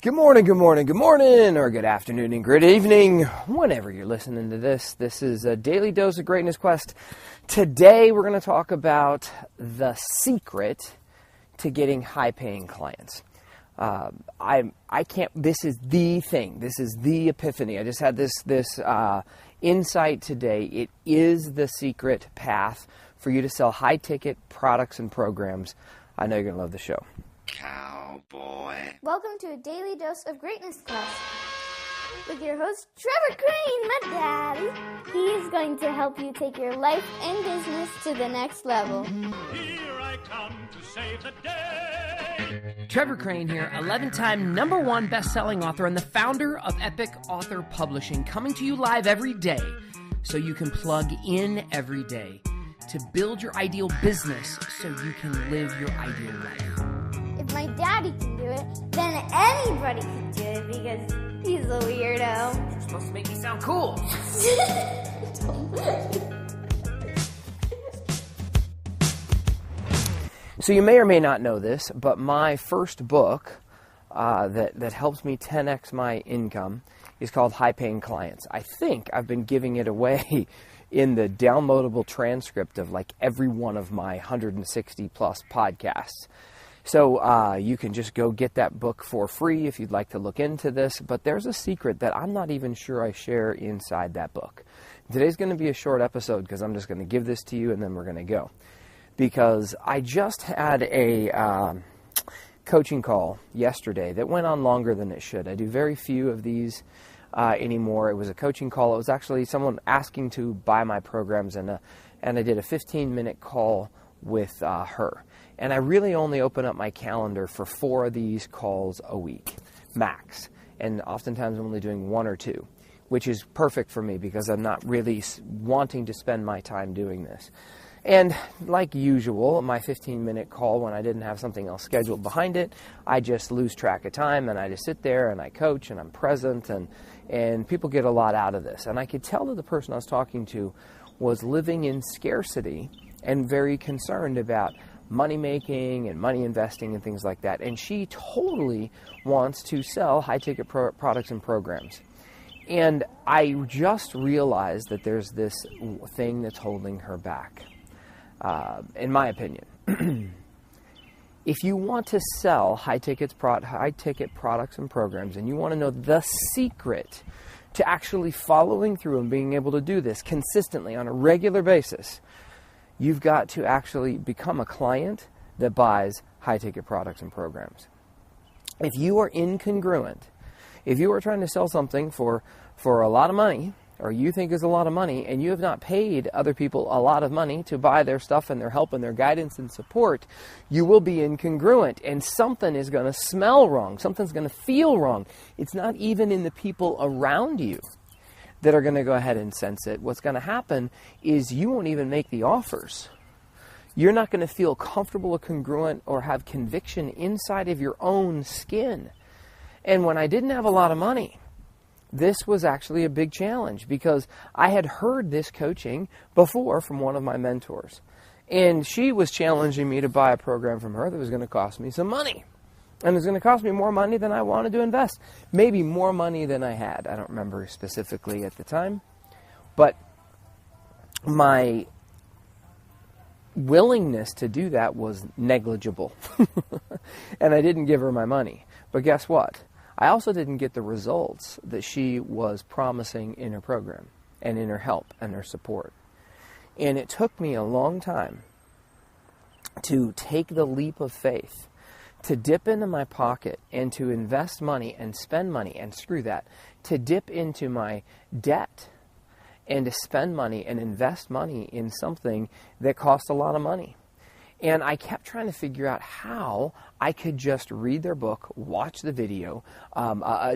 Good morning, or good afternoon and good evening, whenever you're listening to this. This is a daily dose of greatness quest. Today we're going to talk about the secret to getting high-paying clients. This is the thing. This is the epiphany. I just had this insight today. It is the secret path for you to sell high-ticket products and programs. I know you're going to love the show. Cowboy. Welcome to a daily dose of greatness quest with your host Trevor Crane, my daddy. He is going to help you take your life and business to the next level. Here I come to save the day. Trevor Crane here, 11-time #1 best-selling author and the founder of Epic Author Publishing, coming to you live every day so you can plug in every day to build your ideal business so you can live your ideal life. If my daddy can do it, then anybody can do it because he's a weirdo. You're supposed to make me sound cool. So you may or may not know this, but my first book that helps me 10x my income is called High Paying Clients. I think I've been giving it away in the downloadable transcript of like every one of my 160 plus podcasts. So you can just go get that book for free if you'd like to look into this. But there's a secret that I'm not even sure I share inside that book. Today's going to be a short episode because I'm just going to give this to you and then we're going to go. Because I just had a coaching call yesterday that went on longer than it should. I do very few of these anymore. It was a coaching call. It was actually someone asking to buy my programs, and I did a 15-minute call with her. And I really only open up my calendar for 4 of these calls a week, max. And oftentimes I'm only doing 1 or 2, which is perfect for me because I'm not really wanting to spend my time doing this. And like usual, my 15-minute call, when I didn't have something else scheduled behind it, I just lose track of time and I just sit there and I coach and I'm present and people get a lot out of this. And I could tell that the person I was talking to was living in scarcity and very concerned about money making and money investing and things like that. And she totally wants to sell high-ticket products and programs. And I just realized that there's this thing that's holding her back, in my opinion. If you want to sell high-ticket products and programs, and you want to know the secret to actually following through and being able to do this consistently on a regular basis, you've got to actually become a client that buys high-ticket products and programs. If you are incongruent, if you are trying to sell something for a lot of money, or you think is a lot of money, and you have not paid other people a lot of money to buy their stuff and their help and their guidance and support, you will be incongruent, and something is going to smell wrong. Something's going to feel wrong. It's not even in the people around you that are going to go ahead and sense it. What's going to happen is you won't even make the offers. You're not going to feel comfortable or congruent or have conviction inside of your own skin. And when I didn't have a lot of money, this was actually a big challenge because I had heard this coaching before from one of my mentors. And she was challenging me to buy a program from her that was going to cost me some money. And it was going to cost me more money than I wanted to invest. Maybe more money than I had. I don't remember specifically at the time. But my willingness to do that was negligible. And I didn't give her my money. But guess what? I also didn't get the results that she was promising in her program and in her help and her support. And it took me a long time to take the leap of faith, to dip into my pocket and to invest money and spend money, and screw that, to dip into my debt and to spend money and invest money in something that cost a lot of money. And I kept trying to figure out how I could just read their book, watch the video,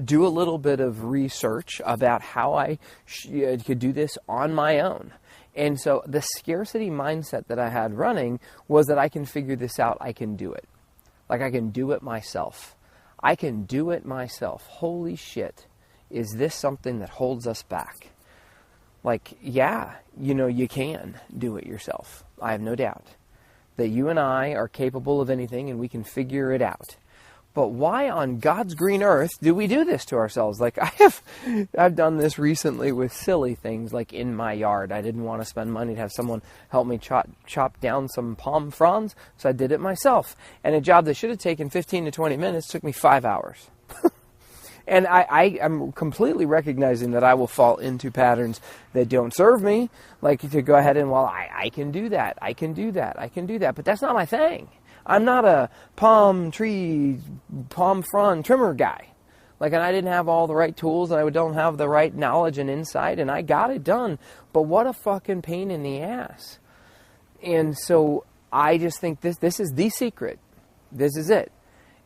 do a little bit of research about how I could do this on my own. And so the scarcity mindset that I had running was that I can figure this out, I can do it. Like I can do it myself. I can do it myself. Holy shit, is this something that holds us back? Like, yeah, you can do it yourself. I have no doubt that you and I are capable of anything and we can figure it out. But why on God's green earth do we do this to ourselves? Like I've done this recently with silly things like in my yard. I didn't want to spend money to have someone help me chop down some palm fronds, so I did it myself. And a job that should have taken 15 to 20 minutes took me 5 hours. And I am completely recognizing that I will fall into patterns that don't serve me, like to go ahead and, well, I can do that, I can do that, I can do that, but that's not my thing. I'm not a palm frond trimmer guy. Like, and I didn't have all the right tools, and I don't have the right knowledge and insight, and I got it done, but what a fucking pain in the ass. And so I just think this is the secret. This is it.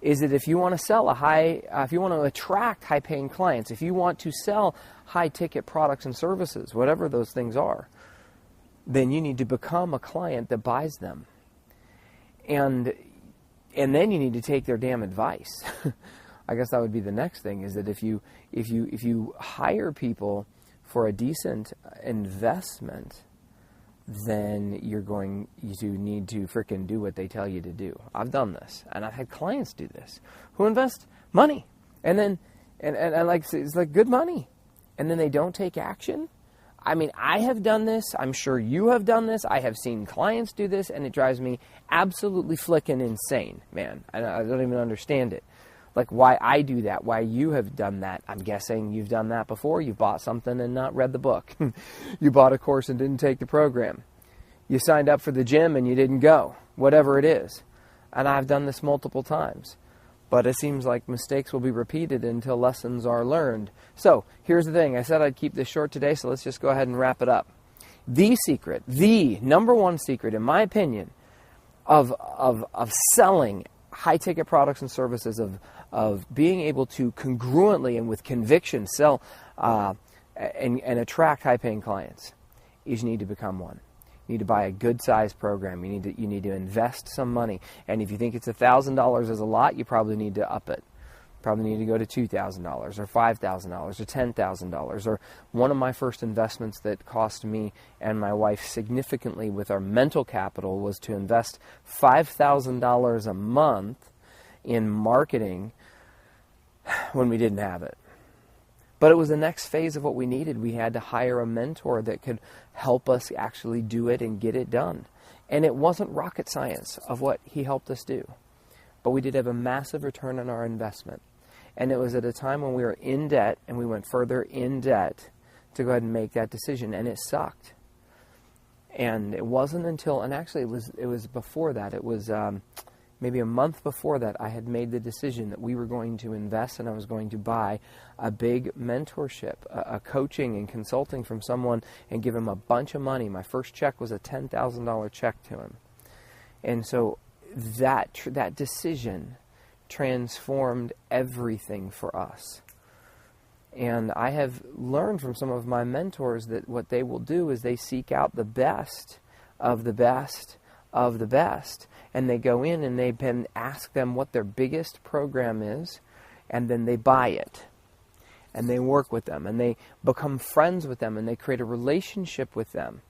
Is that if you want to sell if you want to attract high-paying clients, if you want to sell high-ticket products and services, whatever those things are, then you need to become a client that buys them. And then you need to take their damn advice. I guess that would be the next thing, is that if you hire people for a decent investment, then you're going to need to frickin' do what they tell you to do. I've done this, and I've had clients do this who invest money, and then and like, it's like good money, and then they don't take action. I mean, I have done this. I'm sure you have done this. I have seen clients do this, and it drives me absolutely flickin' insane, man. I don't even understand it. Like, why I do that, why you have done that. I'm guessing you've done that before. You bought something and not read the book. You bought a course and didn't take the program. You signed up for the gym and you didn't go, whatever it is. And I've done this multiple times. But it seems like mistakes will be repeated until lessons are learned. So, here's the thing. I said I'd keep this short today, so let's just go ahead and wrap it up. The secret, the number one secret, in my opinion, of selling high-ticket products and services, of being able to congruently and with conviction sell and attract high-paying clients, is you need to become one. You need to buy a good-sized program. You need to invest some money. And if you think it's $1,000 is a lot, you probably need to up it. Probably need to go to $2,000 or $5,000 or $10,000. Or one of my first investments that cost me and my wife significantly with our mental capital was to invest $5,000 a month in marketing when we didn't have it. But it was the next phase of what we needed. We had to hire a mentor that could help us actually do it and get it done. And it wasn't rocket science of what he helped us do. But we did have a massive return on our investment. And it was at a time when we were in debt, and we went further in debt to go ahead and make that decision. And it sucked. And it wasn't until, and actually it was before that, it was maybe a month before that, I had made the decision that we were going to invest, and I was going to buy a big mentorship, a coaching and consulting from someone, and give him a bunch of money. My first check was a $10,000 check to him. And so that decision transformed everything for us. And I have learned from some of my mentors that what they will do is they seek out the best of the best of the best. And they go in and they can ask them what their biggest program is, and then they buy it. And they work with them, and they become friends with them, and they create a relationship with them.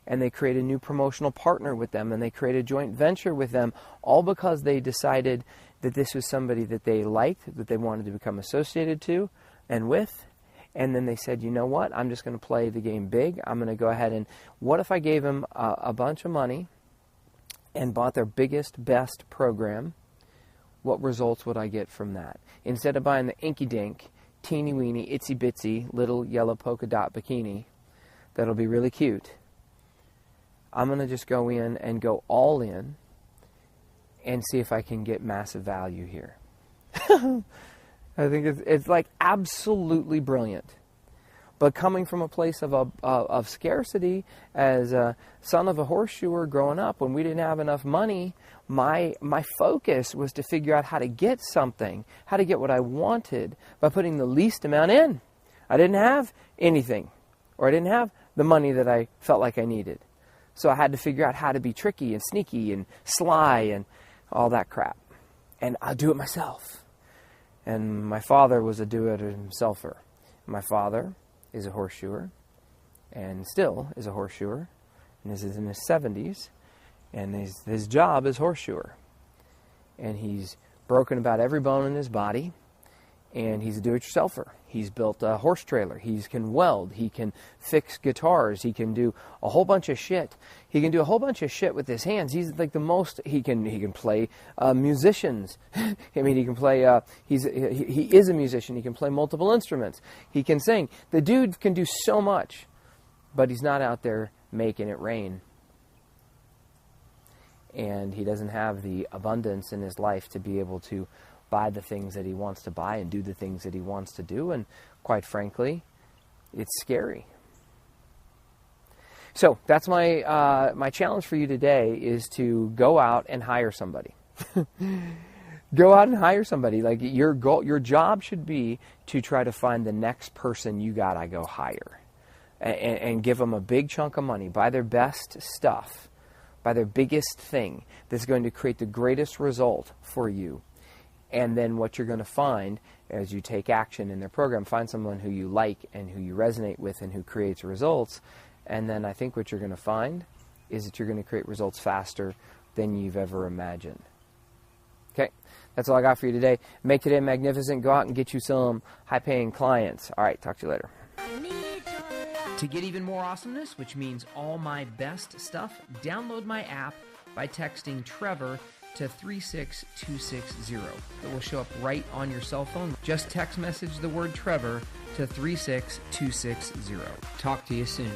And they create a new promotional partner with them, and they create a joint venture with them, all because they decided that this was somebody that they liked, that they wanted to become associated to and with. And then they said, you know what, I'm just going to play the game big. I'm going to go ahead and, what if I gave them a bunch of money and bought their biggest, best program? What results would I get from that? Instead of buying the inky-dink, teeny-weeny, itsy-bitsy, little yellow polka dot bikini that'll be really cute, I'm going to just go in and go all in and see if I can get massive value here. I think it's like absolutely brilliant. But coming from a place of scarcity, as a son of a horseshoer growing up, when we didn't have enough money, my focus was to figure out how to get something, how to get what I wanted by putting the least amount in. I didn't have anything, or I didn't have the money that I felt like I needed. So I had to figure out how to be tricky and sneaky and sly and all that crap. And I'll do it myself. And my father was a do-it-himselfer. My father is a horseshoer, and still is a horseshoer, and this is in his 70s, and his job is horseshoer. And he's broken about every bone in his body, and he's a do-it-yourselfer. He's built a horse trailer. He can weld. He can fix guitars. He can do a whole bunch of shit. He can do a whole bunch of shit with his hands. He's like the most. He can play musicians. I mean, he can play. He is a musician. He can play multiple instruments. He can sing. The dude can do so much, but he's not out there making it rain. And he doesn't have the abundance in his life to be able to buy the things that he wants to buy and do the things that he wants to do. And quite frankly, it's scary. So that's my my challenge for you today, is to go out and hire somebody. Go out and hire somebody. Like, your goal, your job should be to try to find the next person you gotta go hire, and give them a big chunk of money. Buy their best stuff. Buy their biggest thing that's going to create the greatest result for you. And then what you're going to find as you take action in their program, find someone who you like and who you resonate with and who creates results. And then I think what you're going to find is that you're going to create results faster than you've ever imagined. Okay, that's all I got for you today. Make today magnificent. Go out and get you some high-paying clients. All right, talk to you later. To get even more awesomeness, which means all my best stuff, download my app by texting Trevor to 36260. It will show up right on your cell phone. Just text message the word Trevor to 36260. Talk to you soon.